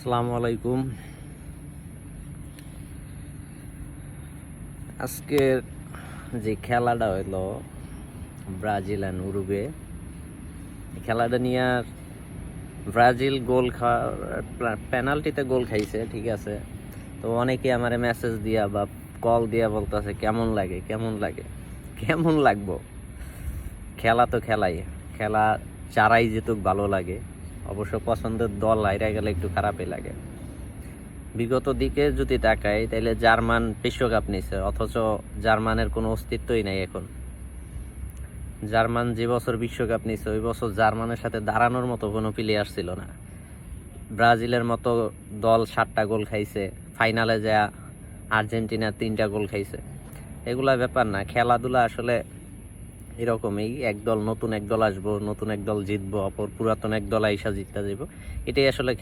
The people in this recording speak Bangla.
আসসালামু আলাইকুম। আজকের যে খেলাটা হইলো ব্রাজিল অ্যান্ড উরুগুয়ে, এই খেলাটা নিয়ে আর ব্রাজিল গোল পেনাল্টিতে গোল খাইছে, ঠিক আছে। তো অনেকে আমারে মেসেজ দিয়া বা কল দিয়া বলতেছে কেমন লাগে কেমন লাগে কেমন লাগবো। খেলা তো খেলা চারাই যেতুক ভালো লাগে, অবশ্য পছন্দের দল হাইরা গেলে একটু খারাপই লাগে। বিগত দিকে যদি তাকাই তাহলে জার্মান বিশ্বকাপ নিছে, অথচ জার্মানের কোনো অস্তিত্বই নাই এখন। জার্মান যে বছর বিশ্বকাপ নিছে ওই বছর জার্মানের সাথে দাঁড়ানোর মতো কোনো প্লেয়ার ছিল না। ব্রাজিলের মতো দল 7টা গোল খাইছে, ফাইনালে যা আর্জেন্টিনা 3টা গোল খাইছে। এগুলা ব্যাপার না, খেলাধুলা আসলে এরকমই। নতুন এক দল আসবো, নতুন এক দল জিতবো, অপর পুরাতন এক দল আইসা জিততে যাবো, এটাই আসলে